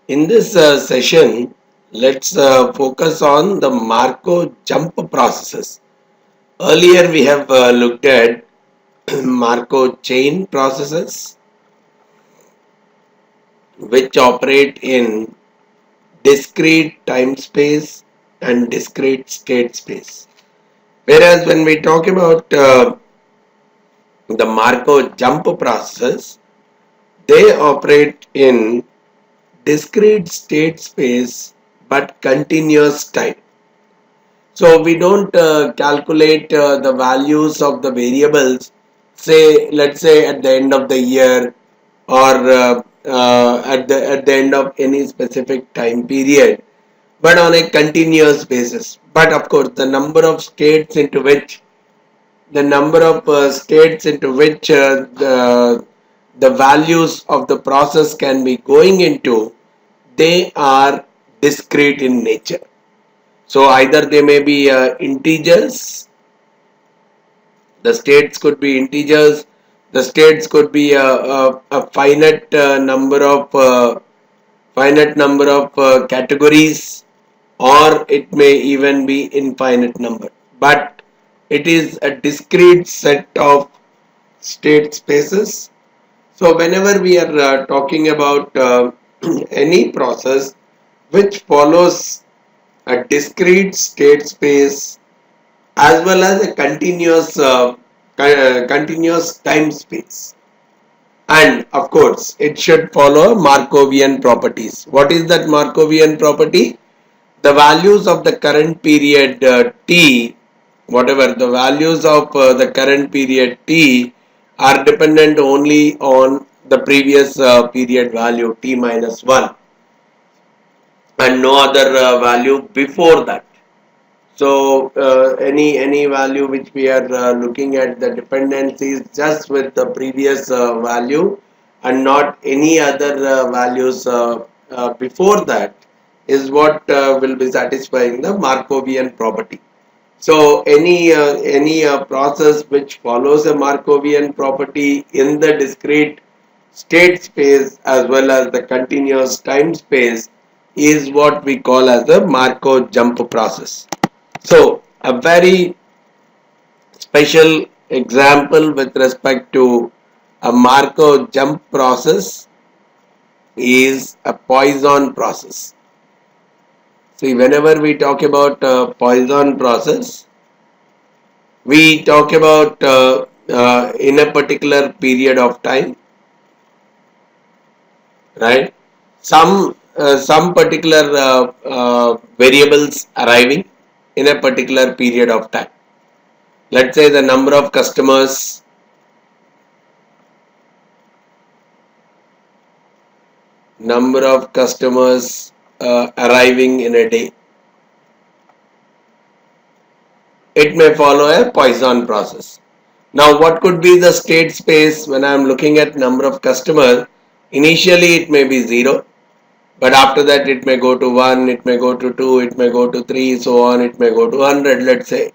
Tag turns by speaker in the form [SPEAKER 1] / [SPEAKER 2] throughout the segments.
[SPEAKER 1] In this session, let's focus on the Markov jump processes. Earlier, we have looked at Markov chain processes, which operate in discrete time space and discrete state space. Whereas when we talk about the Markov jump processes, they operate in discrete state space but continuous time. So we don't calculate the values of the variables, say, let's say at the end of the year or at the end of any specific time period, but on a continuous basis. But of course, the number of states into which the values of the process can be going into, they are discrete in nature. So either they may be integers, the states could be integers, the states could be a finite number of categories, or it may even be infinite number. But it is a discrete set of state spaces. So whenever we are talking about any process which follows a discrete state space as well as a continuous time space, and of course it should follow Markovian properties. What is that Markovian property? The values of the current period t, whatever the values of the current period t, are dependent only on the previous period value t minus 1 and no other value before that. So any value which we are looking at, the dependency is just with the previous value and not any other values before that, is what will be satisfying the Markovian property. So any process which follows a Markovian property in the discrete state space as well as the continuous time space is what we call as the Markov jump process. So a very special example with respect to a Markov jump process is a Poisson process. See, whenever we talk about Poisson process, we talk about in a particular period of time, right? Some particular variables arriving in a particular period of time. Let's say the number of customers arriving in a day. It may follow a Poisson process. Now, what could be the state space when I am looking at number of customers? Initially, it may be 0, but after that, it may go to 1, it may go to 2, it may go to 3, so on, it may go to 100, let's say.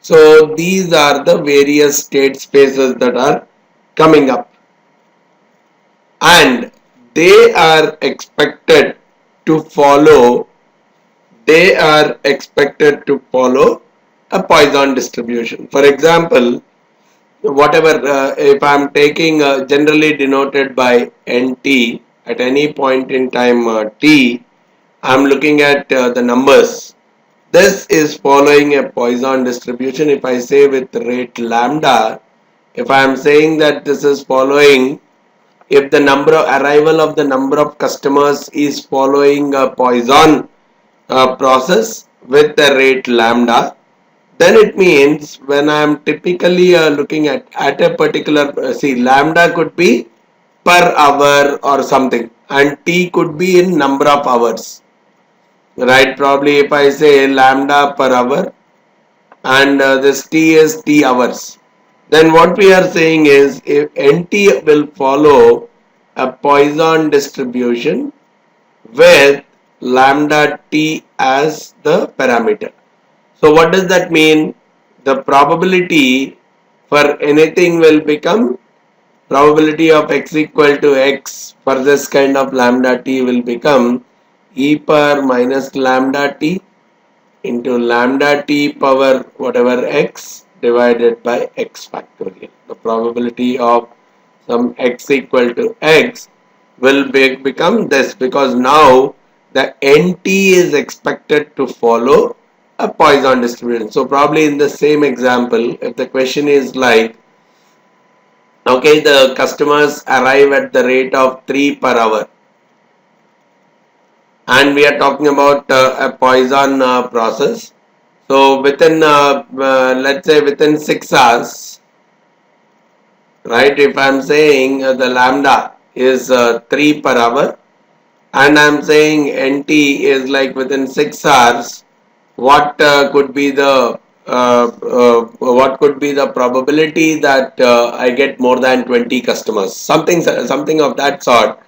[SPEAKER 1] So, these are the various state spaces that are coming up, and they are expected to follow a Poisson distribution. For example, whatever if I am taking generally denoted by nt at any point in time t, I am looking at the numbers. This is following a Poisson distribution. If I say with rate lambda, if I am saying that this is following, if the number of arrival of the number of customers is following a Poisson process with the rate lambda, then it means when I am typically looking at a particular, see, lambda could be per hour or something, and t could be in number of hours, right? Probably if I say lambda per hour and this t is t hours, then what we are saying is if nt will follow a Poisson distribution with lambda t as the parameter. So what does that mean? The probability for anything will become probability of x equal to x for this kind of lambda t will become e power minus lambda t into lambda t power whatever x divided by x factorial. The probability of some x equal to x will become this, because now the nt is expected to follow a Poisson distribution. So probably in the same example, if the question is like, okay, the customers arrive at the rate of 3 per hour, and we are talking about a Poisson process. So within, let's say within 6 hours, right, if I am saying the lambda is 3 per hour, and I am saying NT is like within 6 hours, what could be the probability that I get more than 20 customers, something of that sort.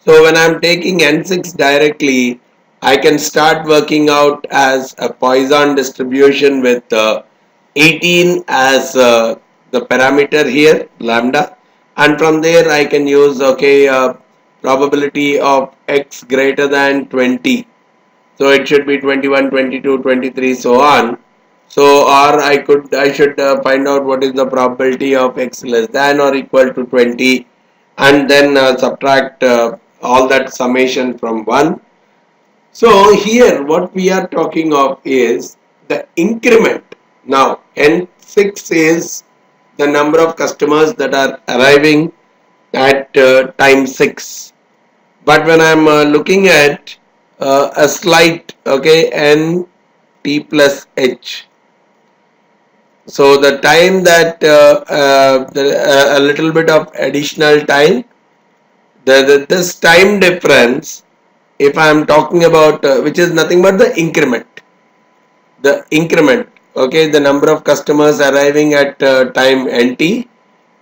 [SPEAKER 1] So when I am taking N6 directly, I can start working out as a Poisson distribution with 18 as the parameter here, lambda, and from there I can use, okay, probability of x greater than 20. So it should be 21, 22, 23, so on. So, or I should find out what is the probability of x less than or equal to 20, and then subtract all that summation from 1. So here what we are talking of is the increment. Now N6 is the number of customers that are arriving at time 6. But when I'm looking at a slight, okay, N T plus H. So the time that a little bit of additional time, this time difference, if I am talking about which is nothing but the increment, okay, the number of customers arriving at time nt,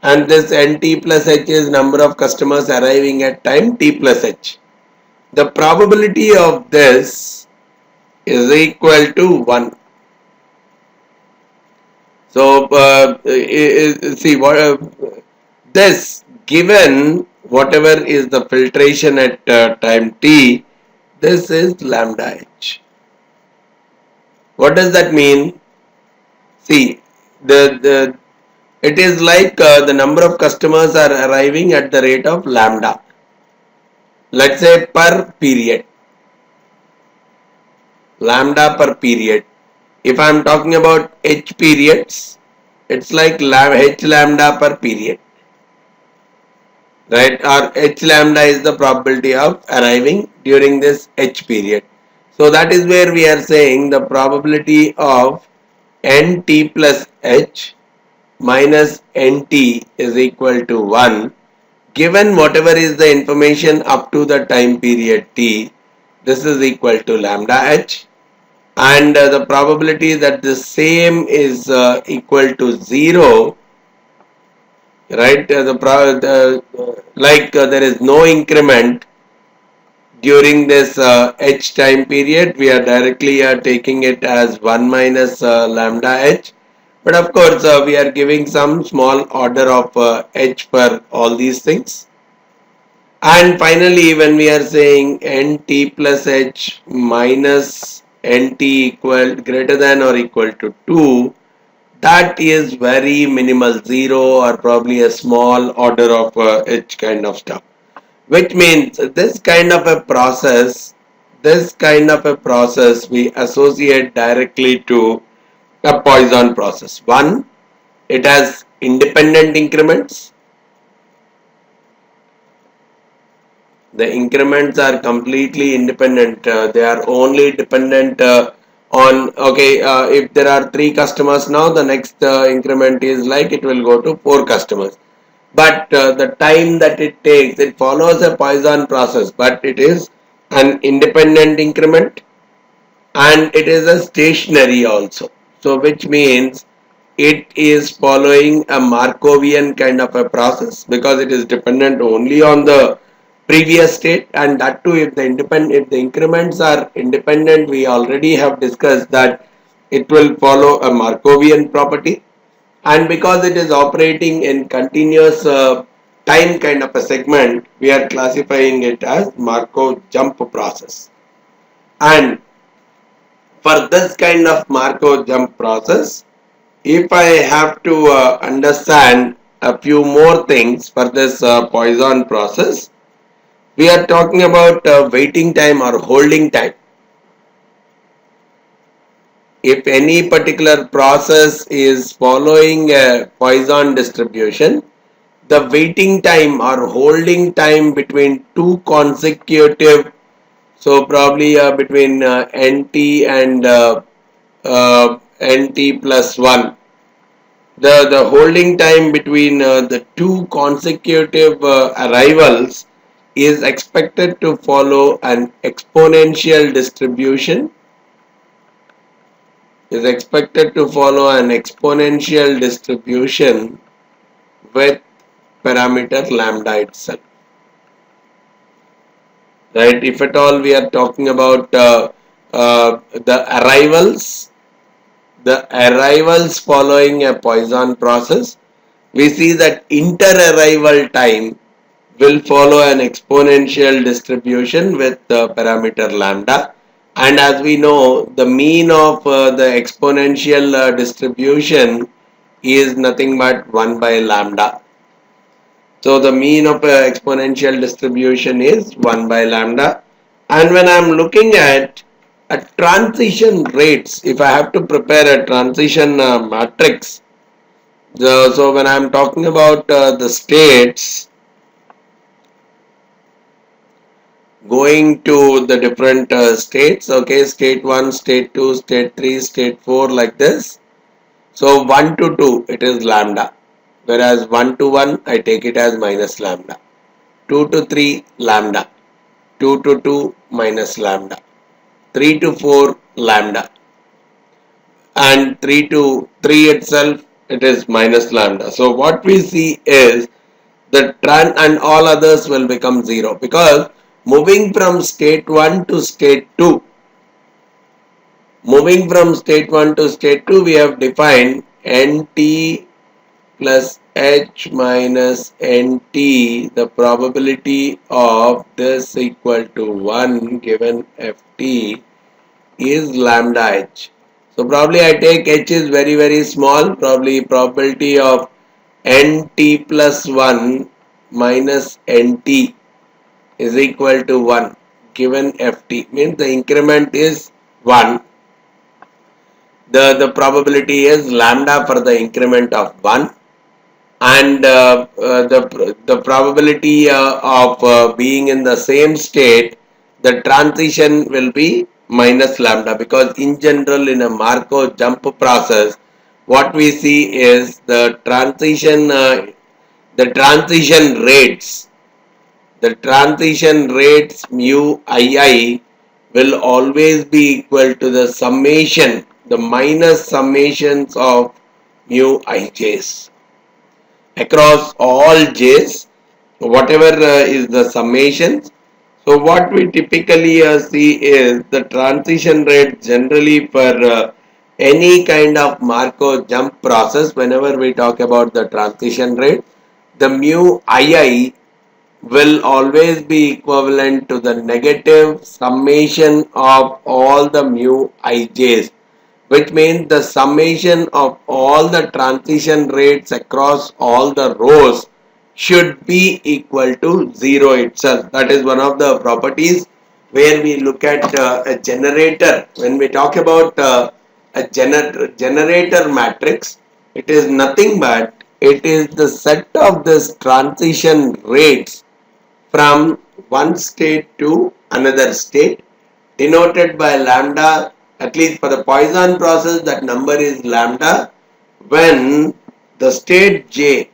[SPEAKER 1] and this nt plus h is number of customers arriving at time t plus h. The probability of this is equal to 1. So see what this, given whatever is the filtration at time t, this is lambda h. What does that mean? See, it is like the number of customers are arriving at the rate of lambda. Let's say per period, lambda per period. If I am talking about h periods, it's like h lambda per period, right? Or h lambda is the probability of arriving during this h period. So that is where we are saying the probability of nt plus h minus nt is equal to 1, given whatever is the information up to the time period t. This is equal to lambda h, and the probability that the same is equal to 0, right? There is no increment during this h time period. We are directly taking it as 1 minus lambda h. But of course, we are giving some small order of h for all these things. And finally, when we are saying nt plus h minus nt equal greater than or equal to 2, that is very minimal, 0 or probably a small order of h kind of stuff. Which means this kind of a process we associate directly to a Poisson process. One, it has independent increments. The increments are completely independent. They are only dependent on, okay, if there are 3 customers now, the next increment is like it will go to 4 customers. But the time that it takes, it follows a Poisson process, but it is an independent increment, and it is a stationary also. So which means it is following a Markovian kind of a process, because it is dependent only on the previous state, and that too if the increments are independent, we already have discussed that it will follow a Markovian property. And because it is operating in continuous time kind of a segment, we are classifying it as Markov jump process. And for this kind of Markov jump process, if I have to understand a few more things for this Poisson process, we are talking about waiting time or holding time. If any particular process is following a Poisson distribution, the waiting time or holding time between two consecutive, so probably between nt and nt plus 1, the holding time between the two consecutive arrivals is expected to follow an exponential distribution with parameter lambda itself, right? If at all we are talking about the arrivals following a Poisson process, we see that inter-arrival time will follow an exponential distribution with the parameter lambda, and as we know, the mean of the exponential distribution is nothing but 1 by lambda. So the mean of exponential distribution is 1 by lambda. And when I am looking at a transition rates, if I have to prepare a transition matrix, so when I am talking about the states going to the different states, okay, state 1, state 2, state 3, state 4, like this. So 1 to 2 it is lambda, whereas 1 to 1 I take it as minus lambda, 2 to 3 lambda, 2 to 2 minus lambda, 3 to 4 lambda, and 3 to 3 itself it is minus lambda. So what we see is the trend and all others will become 0, because moving from state 1 to state 2, we have defined nt plus h minus nt, the probability of this equal to 1 given ft is lambda h. So probably I take h is very small, probably probability of nt plus 1 minus nt is equal to 1 given ft, means the increment is 1. The probability is lambda for the increment of 1, and the probability of being in the same state, the transition will be minus lambda, because in general in a Markov jump process what we see is the transition rates mu ii will always be equal to the summation, the minus summations of mu ij's across all j's, whatever is the summations. So what we typically see is the transition rate generally for any kind of Markov jump process. Whenever we talk about the transition rate, the mu ii will always be equivalent to the negative summation of all the mu ij's, which means the summation of all the transition rates across all the rows should be equal to 0 itself. That is one of the properties where we look at a generator. When we talk about a generator matrix, it is nothing but it is the set of this transition rates from one state to another state, denoted by lambda. At least for the Poisson process, that number is lambda. When the state j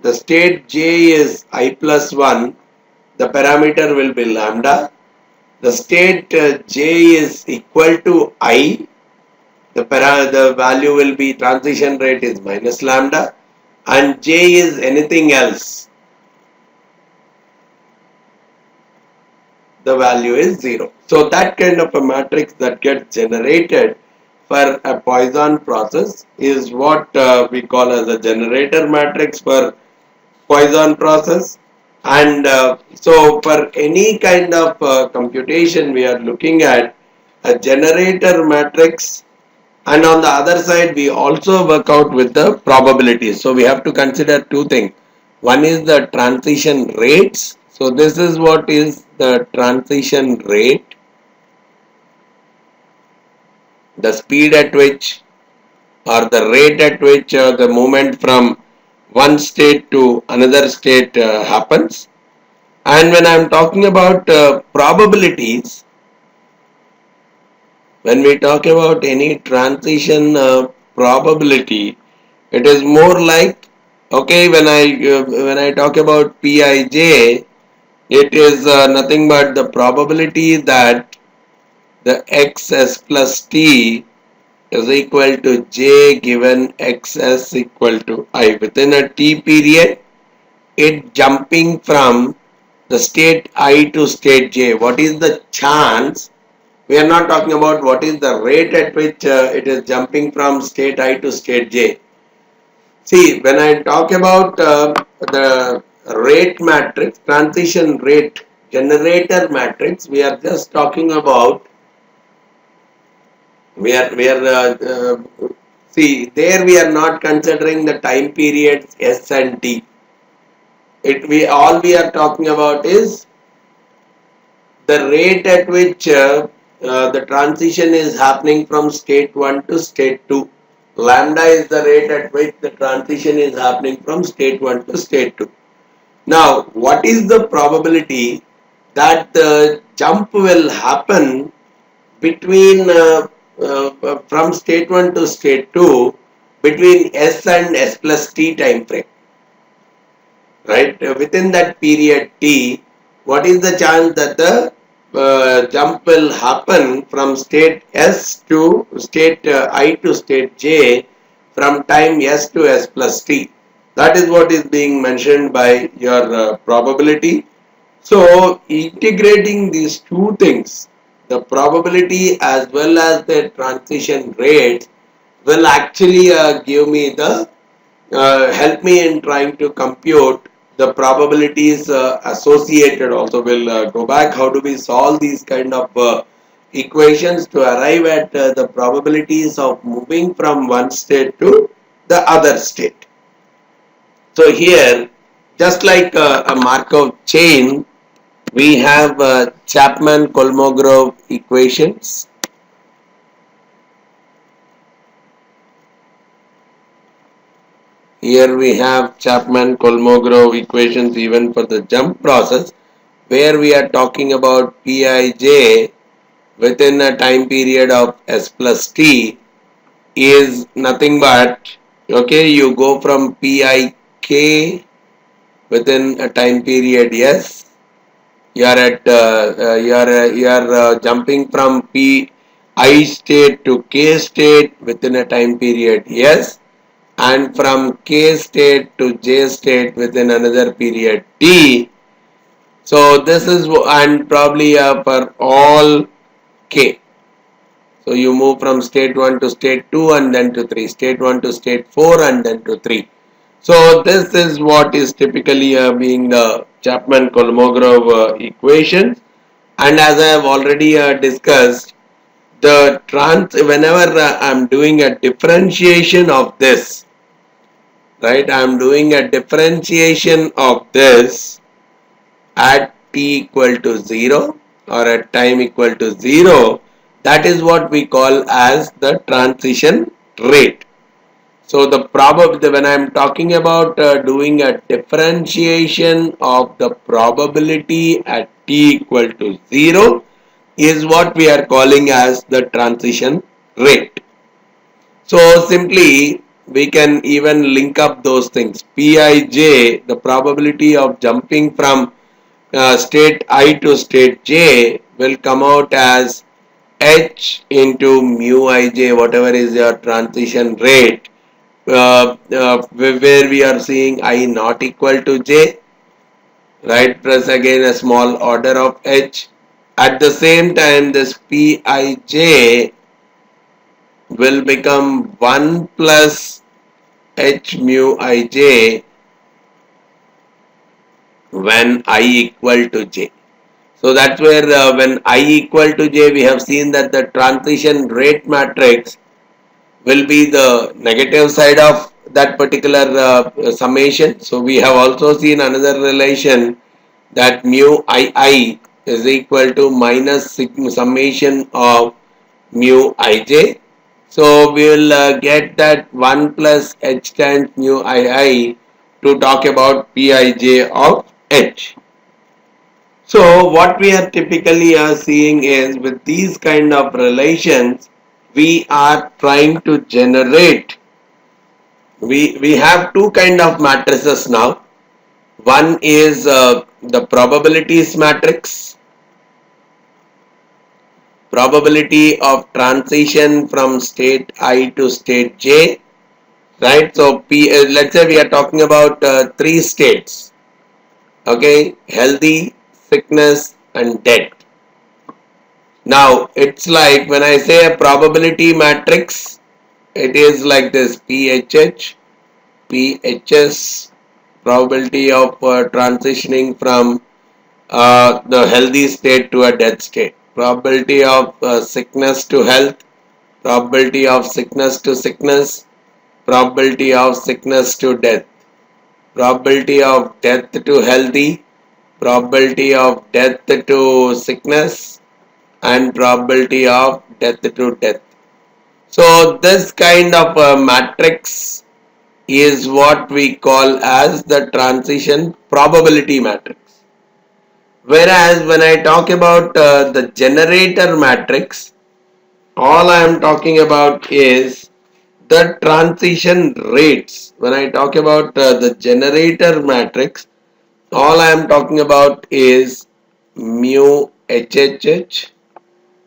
[SPEAKER 1] is I plus 1, the parameter will be lambda. The state j is equal to I, the value will be, transition rate is minus lambda, and j is anything else, the value is 0. So that kind of a matrix that gets generated for a Poisson process is what we call as a generator matrix for Poisson process. And so for any kind of computation, we are looking at a generator matrix, and on the other side we also work out with the probabilities. So we have to consider two things. One is the transition rates. So this is what is the transition rate, the speed at which or the rate at which the movement from one state to another state happens. And when I am talking about probabilities, when we talk about any transition probability, it is more like, okay, when I talk about Pij, it is nothing but the probability that the xs plus t is equal to j given xs equal to I. Within a t period, it jumping from the state I to state j. What is the chance? We are not talking about what is the rate at which it is jumping from state I to state j. See, when I talk about the rate matrix, transition rate generator matrix, we are just talking about, see, there we are not considering the time periods s and t. All we are talking about is the rate at which the transition is happening from state 1 to state 2. Lambda is the rate at which the transition is happening from state 1 to state 2. Now, what is the probability that the jump will happen between from state 1 to state 2 between s and s plus t time frame? Right, within that period t, what is the chance that the jump will happen from state s to state I to state j from time s to s plus t? That is what is being mentioned by your probability. So integrating these two things, the probability as well as the transition rate, will actually give me the help me in trying to compute the probabilities associated. Also will go back how do we solve these kind of equations to arrive at the probabilities of moving from one state to the other state. So here, just like a Markov chain, we have Chapman-Kolmogorov equations. Here we have Chapman-Kolmogorov equations even for the jump process, where we are talking about Pij within a time period of s plus t is nothing but, okay, you go from Pik within a time period s, you are at you are jumping from Pi state to k state within a time period s, and from k state to j state within another period t. So this is, and probably for all k. So you move from state 1 to state 2 and then to 3, state 1 to state 4 and then to 3. So this is what is typically being the Chapman-Kolmogorov equation. And as I have already discussed, the whenever I am doing a differentiation of this, right, I am doing a differentiation of this at t equal to 0 or at time equal to 0, that is what we call as the transition rate. So the probability, when I am talking about doing a differentiation of the probability at t equal to 0, is what we are calling as the transition rate. So simply we can even link up those things. Pij, the probability of jumping from state I to state j, will come out as h into mu ij, whatever is your transition rate, where we are seeing I not equal to j, right, plus again a small order of h. At the same time, this Pij will become 1 plus h mu ij when I equal to j. So that's where when I equal to j, we have seen that the transition rate matrix will be the negative side of that particular summation. So we have also seen another relation that mu I is equal to minus summation of mu ij. So we will get that 1 plus h times mu I to talk about Pij of h. So what we are typically seeing is with these kind of relations, we are trying to generate, we have two kind of matrices now. One is the probabilities matrix, probability of transition from state I to state j, right? So let's say we are talking about three states, okay, healthy, sickness and death. Now it's like when I say a probability matrix, it is like this: PHH, PHS, probability of transitioning from the healthy state to a death state, probability of sickness to health, probability of sickness to sickness, probability of sickness to death, probability of death to healthy, probability of death to sickness, and probability of death to death. So this kind of matrix is what we call as the transition probability matrix. Whereas when I talk about the generator matrix, all I am talking about is the transition rates. When I talk about the generator matrix, all I am talking about is mu HHH,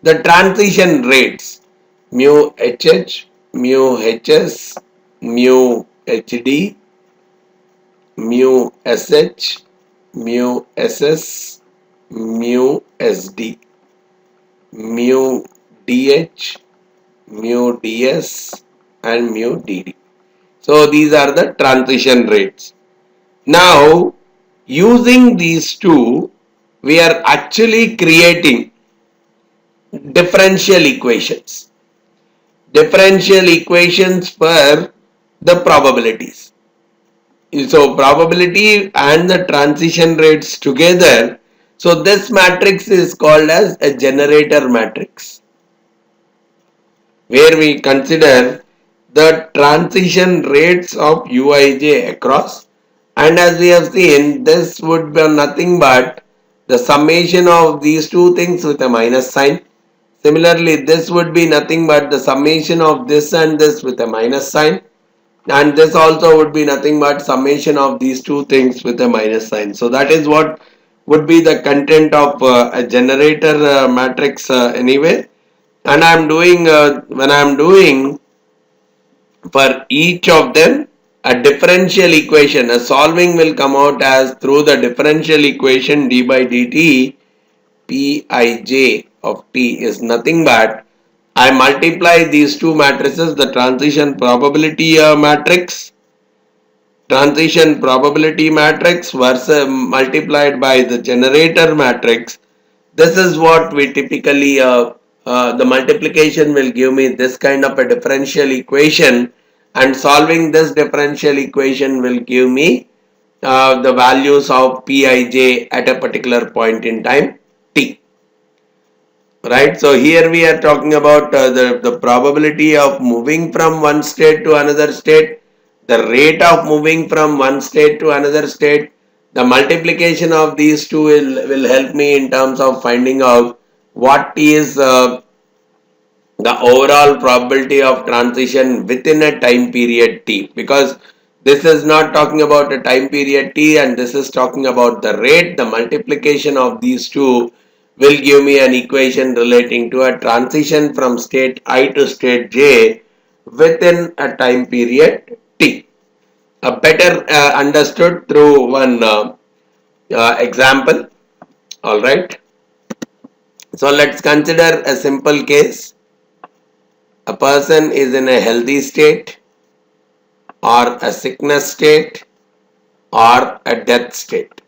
[SPEAKER 1] the transition rates, mu HH, mu HS, mu HD, mu SH, mu SS, mu SD, mu DH, mu DS and mu DD. So these are the transition rates. Now using these two, we are actually creating differential equations. Differential equations for the probabilities. So probability and the transition rates together. So this matrix is called as a generator matrix, where we consider the transition rates of Uij across, and as we have seen, this would be nothing but the summation of these two things with a minus sign. Similarly, this would be nothing but the summation of this and this with a minus sign, and this also would be nothing but summation of these two things with a minus sign. So that is what would be the content of a generator matrix anyway. And I am doing when I am doing for each of them a differential equation, a solving will come out as through the differential equation d by dt. Pij of t is nothing but I multiply these two matrices, the transition probability matrix versus multiplied by the generator matrix. This is what we typically the multiplication will give me this kind of a differential equation, and solving this differential equation will give me the values of Pij at a particular point in time t. Right, so here we are talking about the probability of moving from one state to another state, the rate of moving from one state to another state. The multiplication of these two will help me in terms of finding out what is the overall probability of transition within a time period t, because this is not talking about a time period t and this is talking about the rate. The multiplication of these two will give me an equation relating to a transition from state I to state j within a time period t. Better understood through one example. Alright. So let's consider a simple case. A person is in a healthy state or a sickness state or a death state.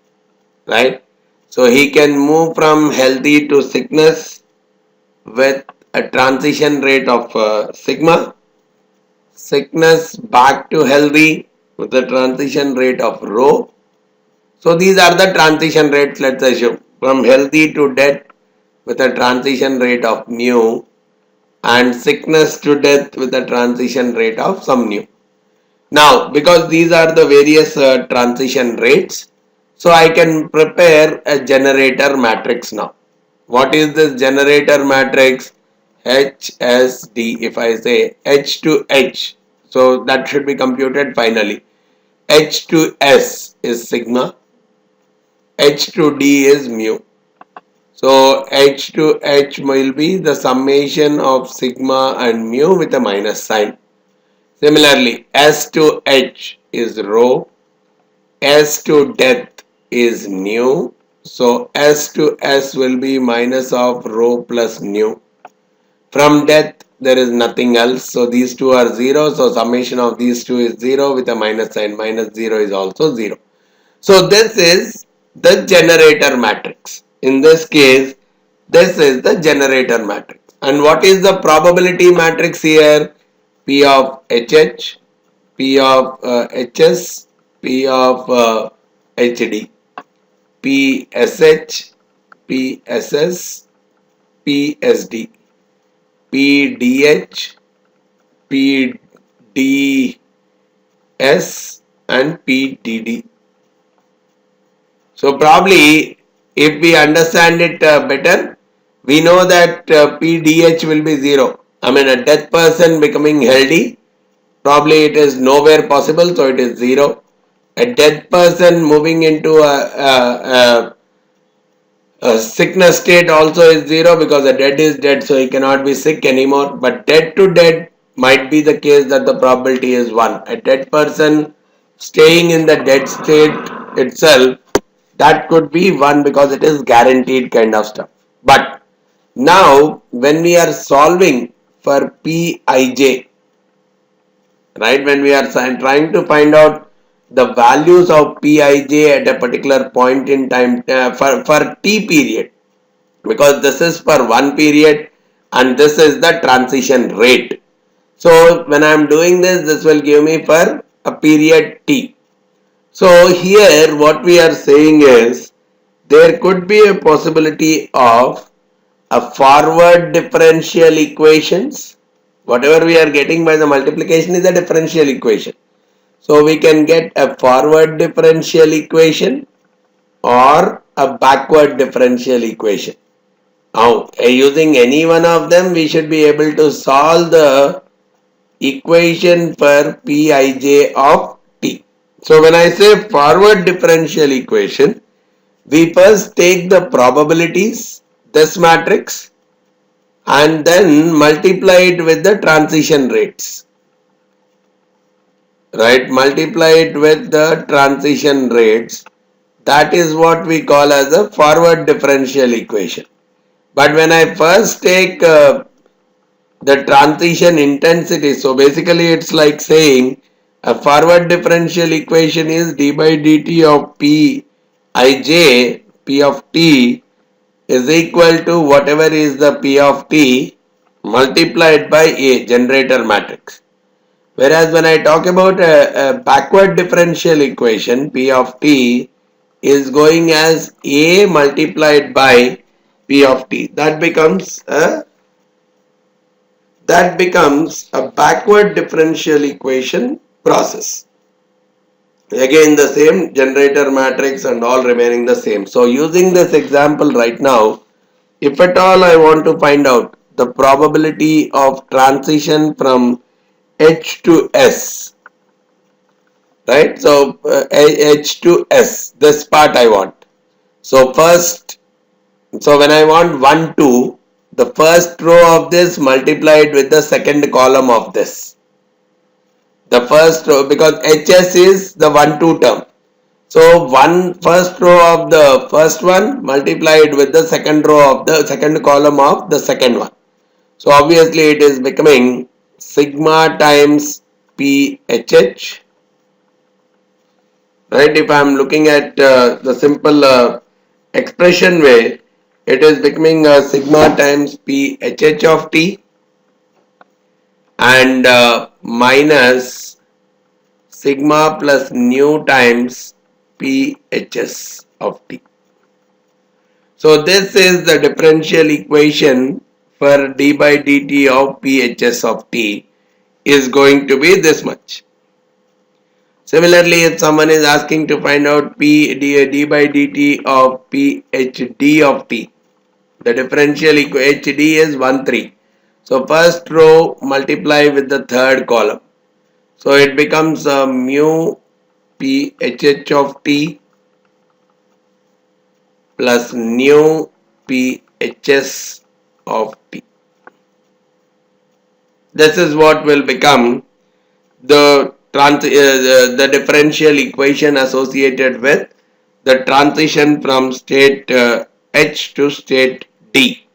[SPEAKER 1] right? So he can move from healthy to sickness with a transition rate of sigma, sickness back to healthy with a transition rate of rho. So these are the transition rates, let's assume, from healthy to death with a transition rate of mu, and sickness to death with a transition rate of some nu. Now, because these are the various transition rates, so I can prepare a generator matrix now. What is this generator matrix? HSD. If I say H to H, so that should be computed finally. H to S is sigma, H to D is mu. So H to H will be the summation of sigma and mu with a minus sign. Similarly, S to H is rho, S to death is nu. So S to S will be minus of rho plus nu. From death there is nothing else. So these two are 0. So summation of these two is 0 with a minus sign. Minus 0 is also 0. So this is the generator matrix. In this case, this is the generator matrix. And what is the probability matrix here? P of HH, P of HS, P of HD, PSH, PSS, PSD, PDH, PDS and PDD. So probably if we understand it better, we know that PDH will be 0. I mean a dead person becoming healthy, probably it is nowhere possible, so it is 0. A dead person moving into a sickness state also is 0 because the dead is dead, so he cannot be sick anymore. But dead to dead might be the case that the probability is 1. A dead person staying in the dead state itself, that could be 1 because it is guaranteed kind of stuff. But now when we are solving for Pij, right, when we are trying to find out the values of Pij at a particular point in time for T period, because this is for one period and this is the transition rate. So when I am doing this, this will give me for a period T. So here what we are saying is there could be a possibility of a forward differential equations. Whatever we are getting by the multiplication is a differential equation. So we can get a forward differential equation or a backward differential equation. Now using any one of them we should be able to solve the equation for Pij of T. So when I say forward differential equation, we first take the probabilities, this matrix, and then multiply it with the transition rates. Right, multiply it with the transition rates. That is what we call as a forward differential equation. But when I first take the transition intensity, so basically it's like saying a forward differential equation is d by dt of P ij, P of t is equal to whatever is the P of t multiplied by a generator matrix. Whereas when I talk about a backward differential equation, P of t is going as a multiplied by P of t. That becomes a backward differential equation process. Again the same generator matrix and all remaining the same. So using this example right now, if at all I want to find out the probability of transition from H to S, right? So H to S, this part I want. So first, so when I want 1, 2, the first row of this multiplied with the second column of this. The first row, because HS is the 1, 2 term. So first row of the first one multiplied with the second row of the second column of the second one. So obviously it is becoming sigma times PHH. Right, if I am looking at the simple expression way, it is becoming sigma times P HH of T and minus sigma plus nu times P HS of T. So this is the differential equation for d by dt of Phs of t is going to be this much. Similarly, if someone is asking to find out d by dt of Phd of t, the differential Hd is 1 3. So first row multiply with the third column. So it becomes mu Phh of t plus nu Phs of t. This is what will become the differential equation associated with the transition from state H to state D.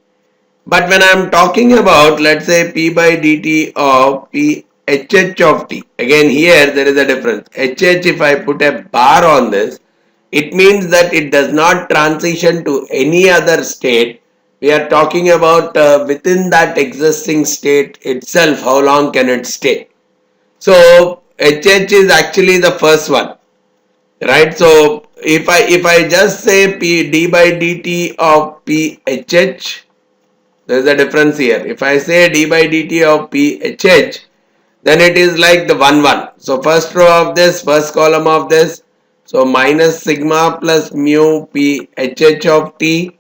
[SPEAKER 1] But when I am talking about, let's say, P by dt of P HH of t, again here there is a difference. HH, if I put a bar on this, it means that it does not transition to any other state. We are talking about within that existing state itself, how long can it stay. So HH is actually the first one, right? So if I just say P d by dt of PHH, there is a difference here. If I say d by dt of PHH, then it is like the 1 1. So first row of this, first column of this, so minus sigma plus mu PHH of t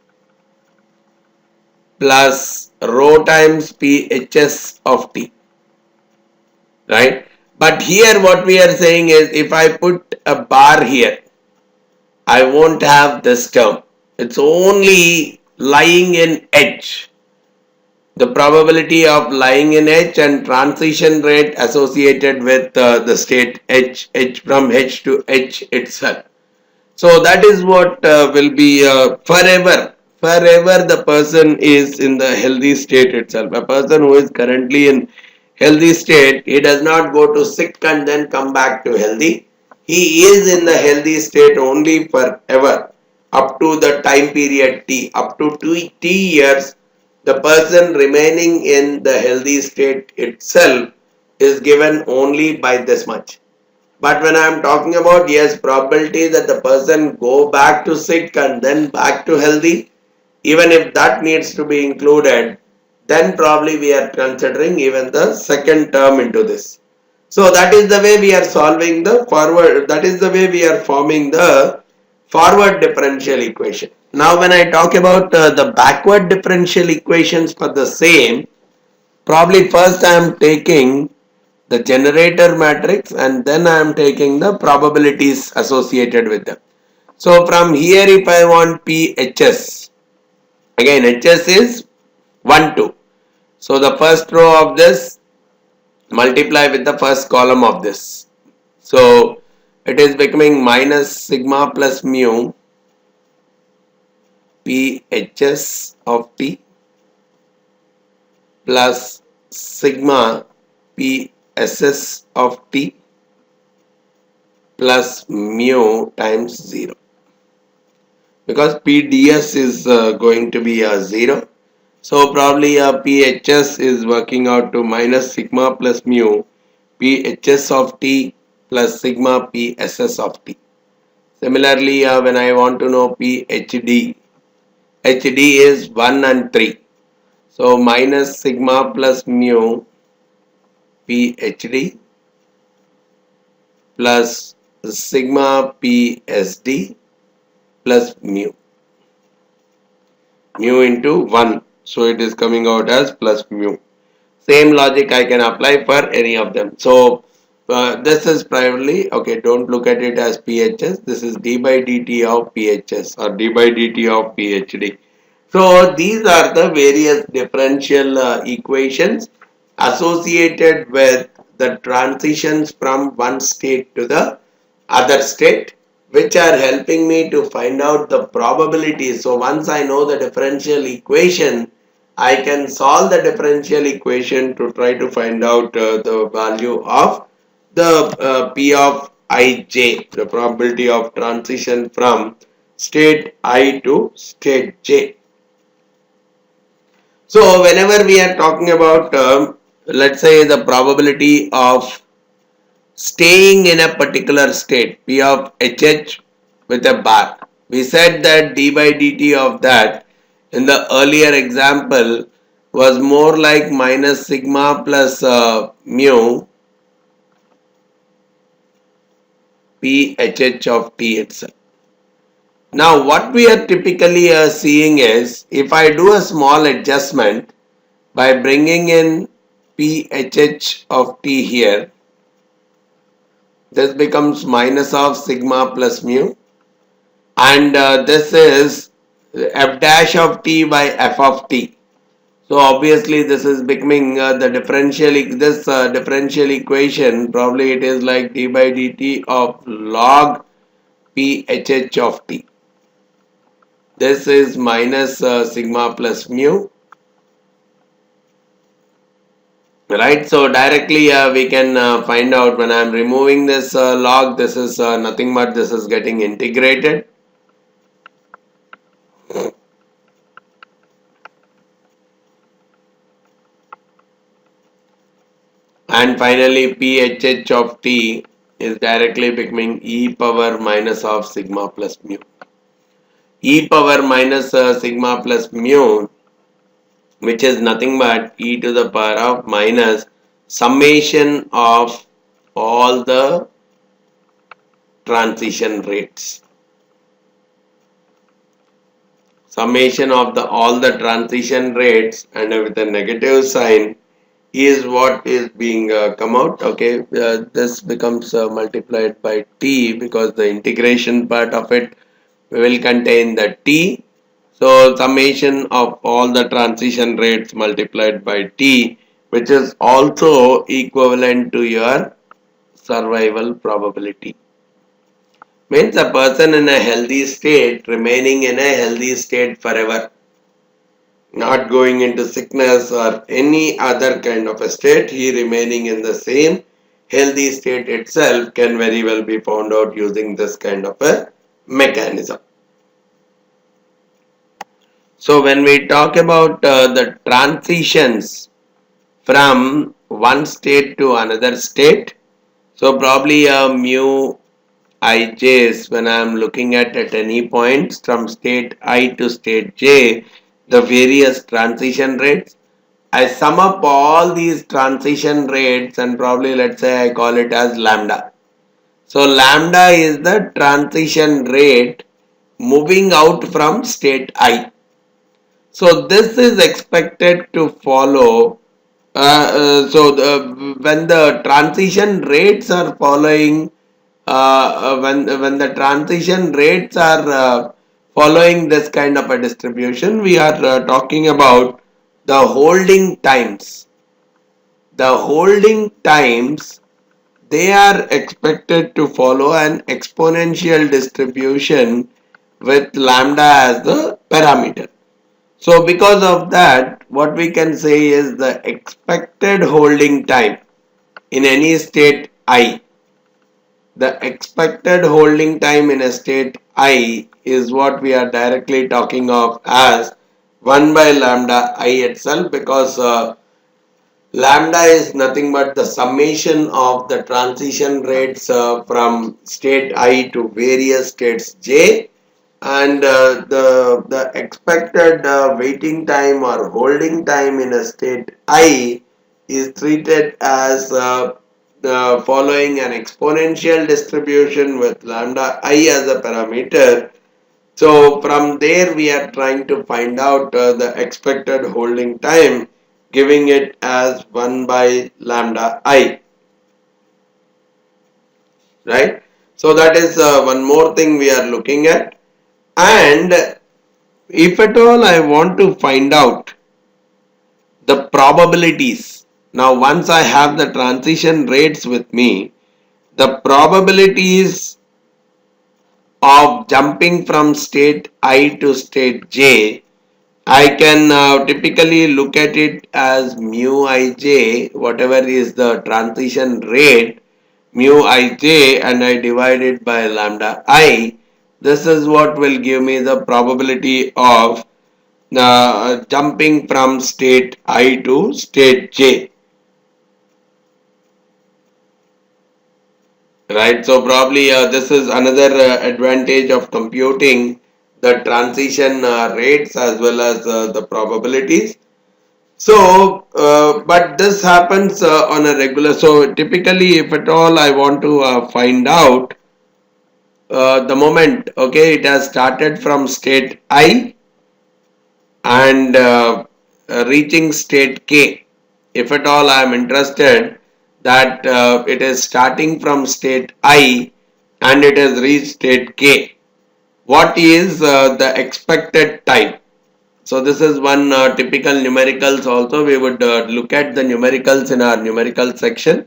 [SPEAKER 1] plus rho times PHS of t, right? But here what we are saying is, if I put a bar here, I won't have this term. It's only lying in H. The probability of lying in H and transition rate associated with the state H from H to H itself. So that is what will be forever the person is in the healthy state itself. A person who is currently in healthy state, he does not go to sick and then come back to healthy. He is in the healthy state only forever up to the time period T, up to T years. The person remaining in the healthy state itself is given only by this much. But when I am talking about, yes, probability that the person go back to sick and then back to healthy, even if that needs to be included, then probably we are considering even the second term into this. So that is the way we are solving the forward, that is the way we are forming the forward differential equation. Now when I talk about the backward differential equations for the same, probably first I am taking the generator matrix and then I am taking the probabilities associated with them. So from here if I want PHS, again HS is 1 2. So the first row of this multiply with the first column of this. So it is becoming minus sigma plus mu PHS of T plus sigma PSS of T plus mu times 0, because PDS is going to be a 0. So probably PHS is working out to minus sigma plus mu PHS of T plus sigma PSS of T. Similarly, when I want to know PHD, HD is 1 and 3. So minus sigma plus mu PHD plus sigma PSD plus mu into 1. So it is coming out as plus mu. Same logic I can apply for any of them. So this is primarily, okay, don't look at it as PHS. This is d by dt of PHS or d by dt of PHD. So these are the various differential equations associated with the transitions from one state to the other state, which are helping me to find out the probabilities. So once I know the differential equation, I can solve the differential equation to try to find out the value of the P of ij, the probability of transition from state I to state J. So whenever we are talking about let's say the probability of staying in a particular state P of HH with a bar, we said that d by dt of that in the earlier example was more like minus sigma plus mu PHH of T itself. Now what we are typically seeing is if I do a small adjustment by bringing in PHH of T here, this becomes minus of sigma plus mu, and this is f dash of t by f of t. So obviously this is becoming the differential, this differential equation, probably it is like d by dt of log PHH of t. This is minus sigma plus mu, right? So directly we can find out when I am removing this log, this is nothing but this is getting integrated. And finally PHH of t is directly becoming e power minus of sigma plus mu. E power minus sigma plus mu, which is nothing but e to the power of minus summation of all the transition rates. Summation of the all the transition rates, and with a negative sign is what is being come out. Okay, this becomes multiplied by t because the integration part of it will contain the t. So summation of all the transition rates multiplied by t, which is also equivalent to your survival probability. Means a person in a healthy state remaining in a healthy state forever, not going into sickness or any other kind of a state, he remaining in the same healthy state itself can very well be found out using this kind of a mechanism. So when we talk about the transitions from one state to another state, so probably mu ij's when I am looking at any points from state I to state j, the various transition rates, I sum up all these transition rates and probably let's say I call it as lambda. So lambda is the transition rate moving out from state I. So this is expected to follow. When the transition rates are following, when the transition rates are following this kind of a distribution, we are talking about the holding times. The holding times, they are expected to follow an exponential distribution with lambda as the parameter. So because of that, what we can say is the expected holding time in any state I. The expected holding time in a state I is what we are directly talking of as 1 by lambda I itself, because lambda is nothing but the summation of the transition rates from state I to various states j, and the expected waiting time or holding time in a state I is treated as following an exponential distribution with lambda I as a parameter. So from there we are trying to find out the expected holding time, giving it as 1 by lambda I, right? So that is one more thing we are looking at. And if at all I want to find out the probabilities, now once I have the transition rates with me, the probabilities of jumping from state I to state j, I can typically look at it as mu ij, whatever is the transition rate, mu ij, and I divide it by lambda I. This is what will give me the probability of jumping from state I to state J. Right, so probably this is another advantage of computing the transition rates as well as the probabilities. So, but this happens on a regular. So, typically, if at all I want to find out the moment, okay, it has started from state I and reaching state K. If at all I am interested that it is starting from state I and it has reached state K, what is the expected time? So this is one typical numericals also. We would look at the numericals in our numerical section.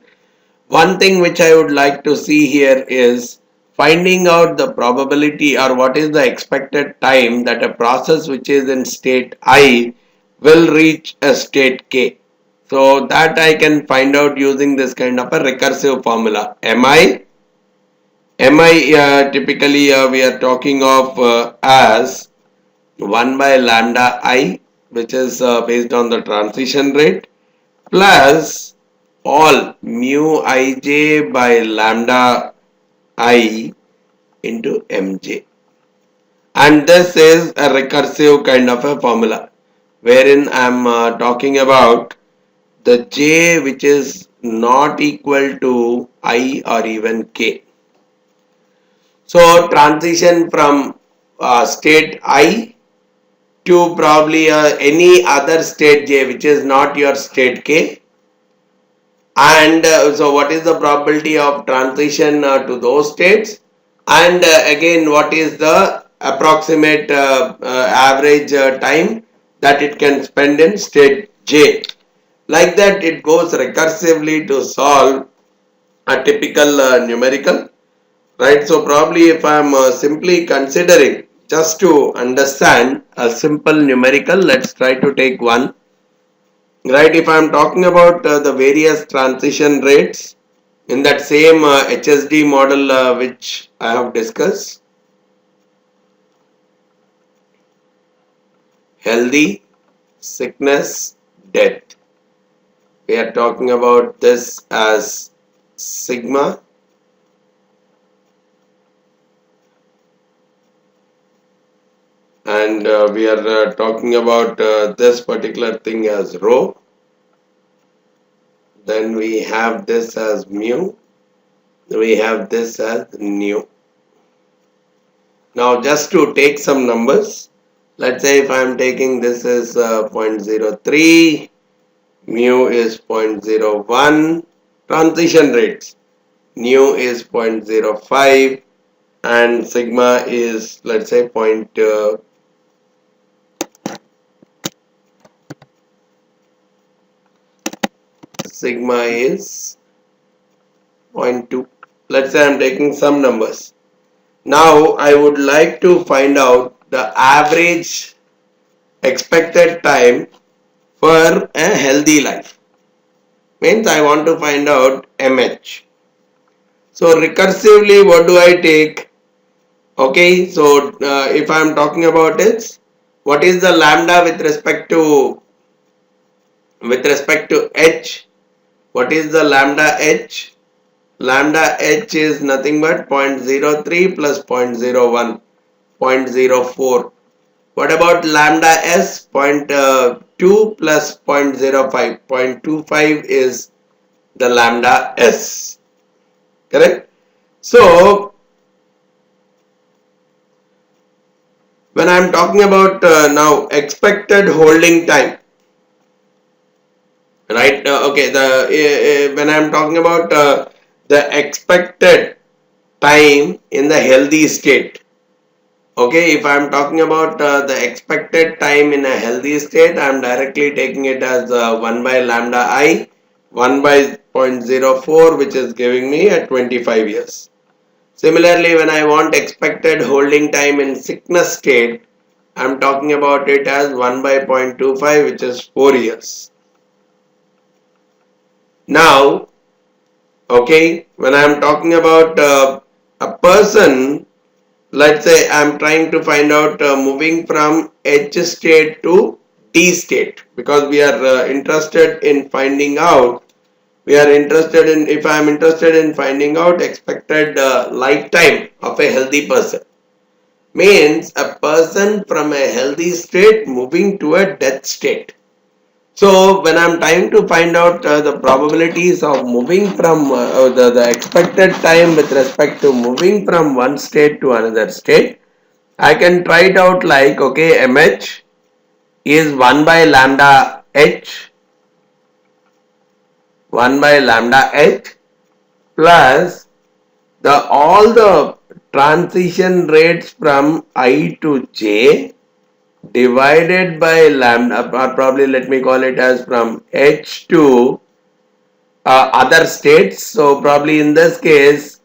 [SPEAKER 1] One thing which I would like to see here is finding out the probability or what is the expected time that a process which is in state I will reach a state K. So that I can find out using this kind of a recursive formula. Mi typically we are talking of as 1 by lambda I, which is based on the transition rate, plus all mu ij by lambda I into mj. And this is a recursive kind of a formula wherein I am talking about the j which is not equal to I or even k. So transition from state I to probably any other state j which is not your state k, and so what is the probability of transition to those states, and again what is the approximate average time that it can spend in state j. Like that it goes recursively to solve a typical numerical. Right, so probably if I am simply considering just to understand a simple numerical, let's try to take one. Right, if I am talking about the various transition rates in that same HSD model which I have discussed, healthy, sickness, death. We are talking about this as sigma, and we are talking about this particular thing as rho. Then we have this as mu, we have this as nu. Now just to take some numbers, let's say if I am taking this is 0.03, mu is 0.01, transition rates, nu is 0.05 and sigma is, let's say, sigma is 0.2. Let's say I am taking some numbers. Now I would like to find out the average expected time for a healthy life. Means I want to find out MH. So recursively what do I take? Okay, so if I am talking about it, what is the lambda with respect to h? What is the lambda h? Lambda h is nothing but 0.03 plus 0.01, 0.04. What about lambda s? 0.2 plus 0.05, 0.25 is the lambda s. Correct? So when I am talking about now expected holding time, right? Okay, the when I am talking about the expected time in the healthy state. Okay, if I am talking about the expected time in a healthy state, I am directly taking it as 1 by lambda I, 1 by 0.04, which is giving me at 25 years. Similarly, when I want expected holding time in sickness state, I am talking about it as 1 by 0.25, which is 4 years. Now, okay, when I am talking about a person let's say I'm trying to find out moving from H state to D state, because we are interested in finding out, if I am interested in finding out expected lifetime of a healthy person, means a person from a healthy state moving to a death state. So when I'm trying to find out the probabilities of moving from the expected time with respect to moving from one state to another state, I can try it out like, okay, mh is 1 by lambda h, 1 by lambda h plus the all the transition rates from I to j divided by lambda, or probably let me call it as from h to other states. So probably in this case,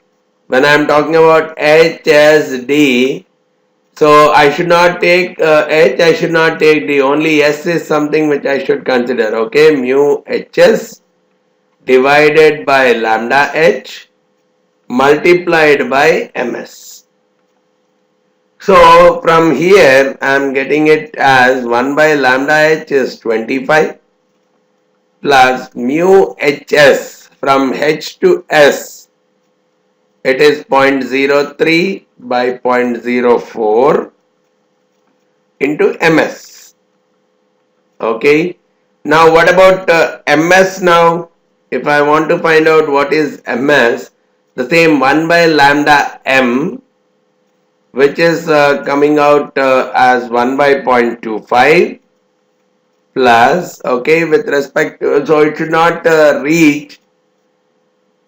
[SPEAKER 1] when I am talking about h as d, so I should not take h, I should not take d, only s is something which I should consider. Okay, mu hs divided by lambda h multiplied by ms. So from here I am getting it as 1 by lambda h is 25 plus mu hs from h to s, it is 0.03 by 0.04 into ms. Okay. Now what about ms now? If I want to find out what is ms, the same 1 by lambda m, which is coming out as 1 by 0.25 plus, okay, with respect to, so it should not reach,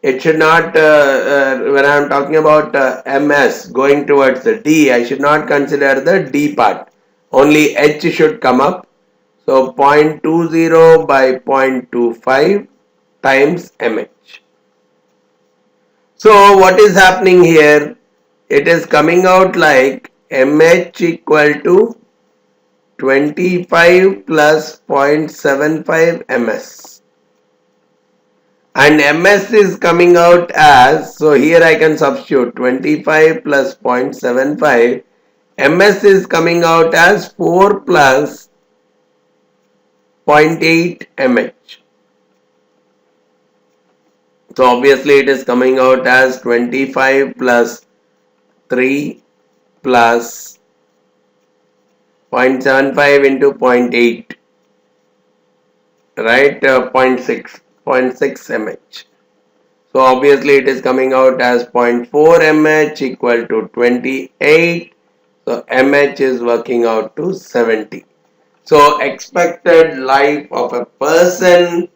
[SPEAKER 1] it should not, when I am talking about ms going towards the d, I should not consider the d part, only h should come up. So 0.20 by 0.25 times mh. So what is happening here? It is coming out like mh equal to 25 plus 0.75 ms, and ms is coming out as, so here I can substitute 25 plus 0.75, ms is coming out as 4 plus 0.8 mh. So obviously it is coming out as 25 plus 3 plus 0.75 into 0.8, right, 0.6 mh. So obviously it is coming out as 0.4 mh equal to 28. So mh is working out to 70. So expected life of a person,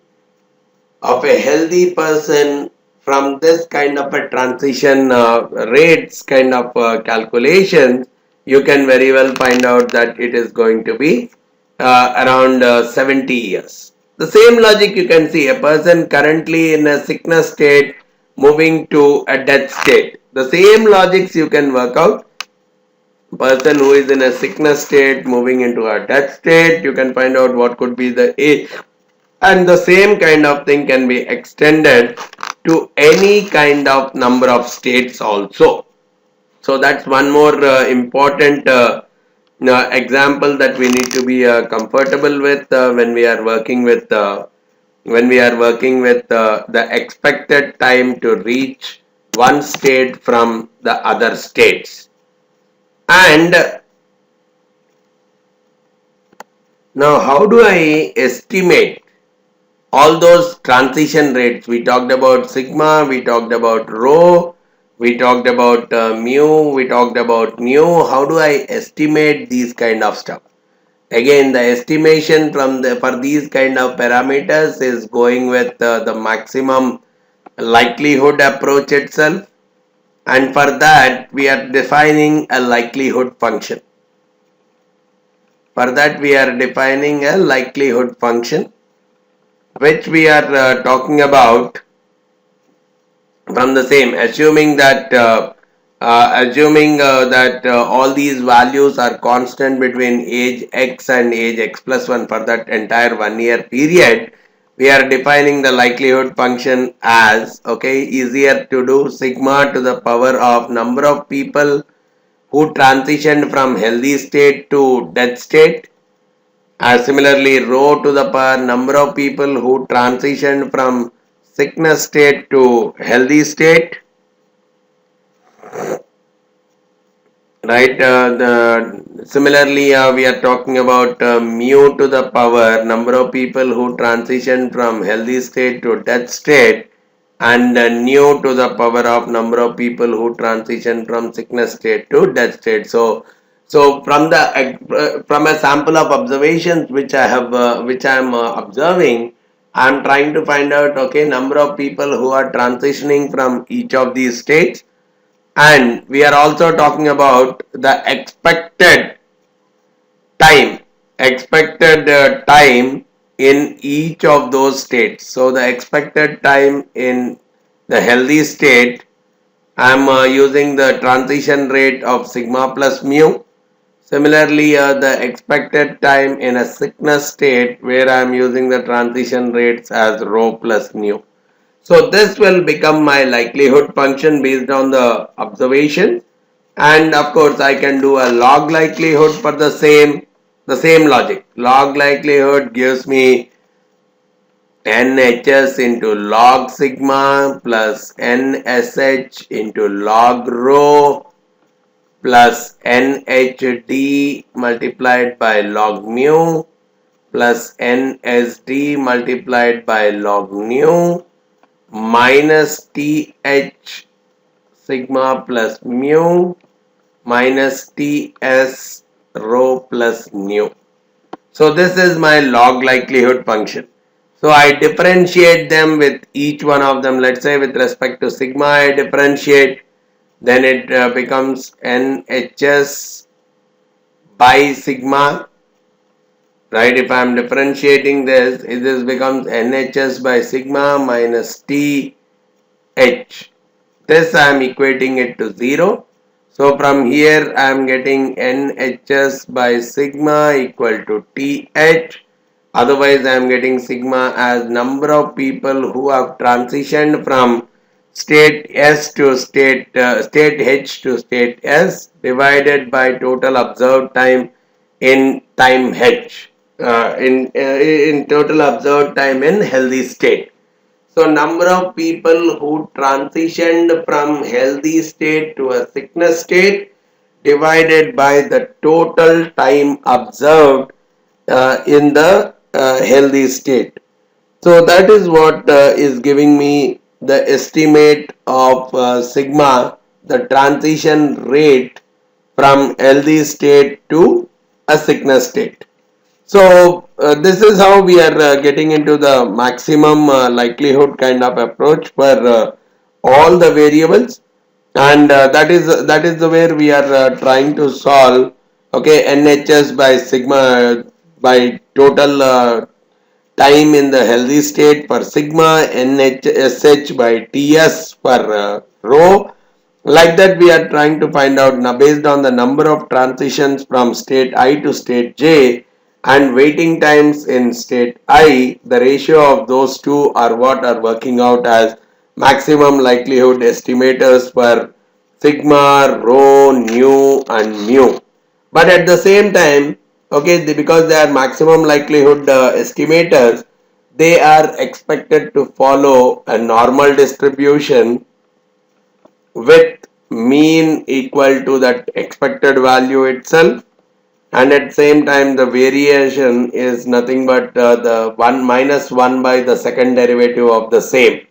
[SPEAKER 1] of a healthy person, from this kind of a transition rates kind of calculations, you can very well find out that it is going to be around 70 years. The same logic you can see, a person currently in a sickness state moving to a death state. The same logics you can work out. Person who is in a sickness state moving into a death state, you can find out what could be the age, and the same kind of thing can be extended to any kind of number of states also. So that's one more important example that we need to be comfortable with when we are working with the expected time to reach one state from the other states. And now how do I estimate all those transition rates? We talked about sigma, we talked about rho, we talked about mu, we talked about nu. How do I estimate these kind of stuff? Again, the estimation for these kind of parameters is going with the maximum likelihood approach itself, and for that we are defining a likelihood function. For that we are defining a likelihood function, which we are talking about from the same, assuming that all these values are constant between age x and age x plus 1 for that entire 1 year period. We are defining the likelihood function as, okay, easier to do, sigma to the power of number of people who transitioned from healthy state to death state. Similarly, rho to the power number of people who transitioned from sickness state to healthy state. Right. Similarly, we are talking about mu to the power number of people who transition from healthy state to death state, and nu to the power of number of people who transition from sickness state to death state. So from a sample of observations which I am observing, I am trying to find out, okay, number of people who are transitioning from each of these states, and we are also talking about the expected time in each of those states. So the expected time in the healthy state, I am using the transition rate of sigma plus mu. Similarly, the expected time in a sickness state, where I am using the transition rates as rho plus mu. So this will become my likelihood function based on the observation, and of course I can do a log likelihood for the same logic. Log likelihood gives me NHS into log sigma plus NSH into log rho plus NHD multiplied by log mu plus NSD multiplied by log mu minus TH sigma plus mu minus TS rho plus nu. So this is my log likelihood function. So I differentiate them with each one of them. Let's say with respect to sigma I differentiate, then it becomes NHS by sigma, right? If I am differentiating this becomes NHS by sigma minus TH. This I am equating it to 0. So from here I am getting NHS by sigma equal to TH. Otherwise I am getting sigma as number of people who have transitioned from state S to state H to state S divided by total observed time in time H, in total observed time in healthy state. So number of people who transitioned from healthy state to a sickness state divided by the total time observed in the healthy state. So that is what is giving me the estimate of sigma, the transition rate from healthy state to a sickness state. So this is how we are getting into the maximum likelihood kind of approach for all the variables, and that is the way we are trying to solve. Okay, NHS by sigma by total time in the healthy state for sigma, NHSH by TS for rho. Like that we are trying to find out now based on the number of transitions from state I to state J and waiting times in state I, the ratio of those two are what are working out as maximum likelihood estimators for sigma, rho, nu and mu. But at the same time, okay, because they are maximum likelihood estimators, they are expected to follow a normal distribution with mean equal to that expected value itself, and at the same time the variation is nothing but the 1 minus 1 by the second derivative of the same,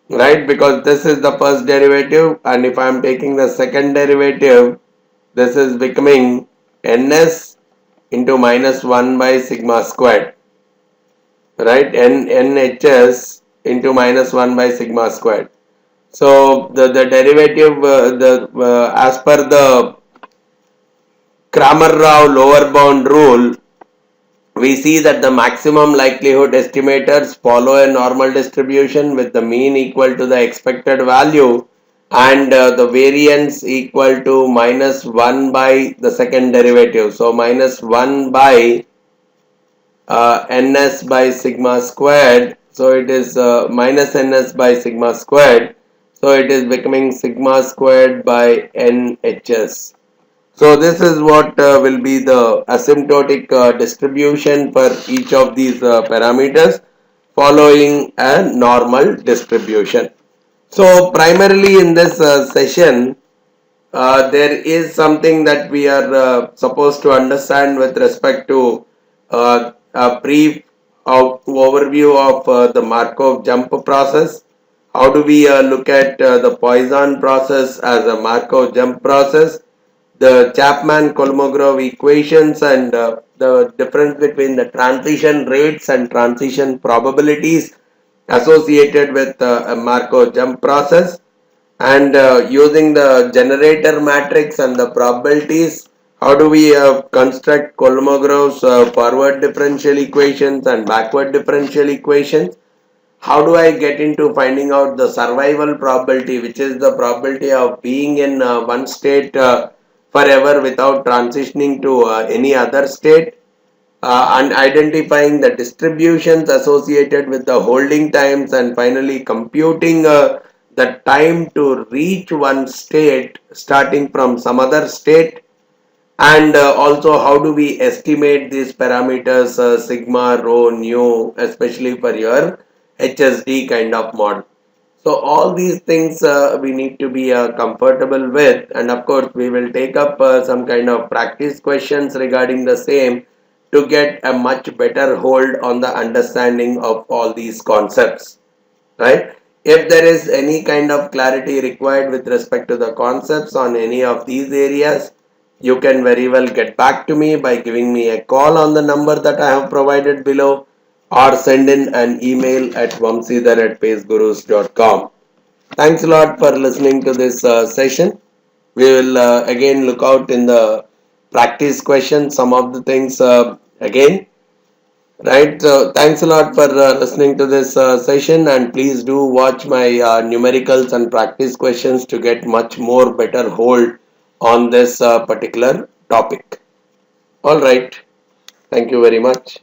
[SPEAKER 1] right? Because this is the first derivative, and if I am taking the second derivative, this is becoming ns into minus 1 by sigma squared, right? nhs into minus 1 by sigma squared. So the derivative as per the Kramer-Rao lower bound rule, we see that the maximum likelihood estimators follow a normal distribution with the mean equal to the expected value and the variance equal to minus 1 by the second derivative. So minus 1 by ns by sigma squared. So it is minus ns by sigma squared. So it is becoming sigma squared by nhs. So this is what will be the asymptotic distribution for each of these parameters following a normal distribution. So primarily in this session, there is something that we are supposed to understand with respect to a brief overview of the Markov jump process. How do we look at the Poisson process as a Markov jump process? The Chapman-Kolmogorov equations and the difference between the transition rates and transition probabilities associated with a Markov jump process, and using the generator matrix and the probabilities, how do we construct Kolmogorov's forward differential equations and backward differential equations? How do I get into finding out the survival probability, which is the probability of being in one state forever without transitioning to any other state, and identifying the distributions associated with the holding times, and finally computing the time to reach one state starting from some other state, and also how do we estimate these parameters sigma, rho, nu, especially for your HSD kind of model. So all these things we need to be comfortable with, and of course we will take up some kind of practice questions regarding the same to get a much better hold on the understanding of all these concepts, right? If there is any kind of clarity required with respect to the concepts on any of these areas, you can very well get back to me by giving me a call on the number that I have provided below, or send in an email at vamsidhar@pacegurus.com. Thanks a lot for listening to this session. We will again look out in the practice questions, some of the things again. Right. So thanks a lot for listening to this session, and please do watch my numericals and practice questions to get much more better hold on this particular topic. All right. Thank you very much.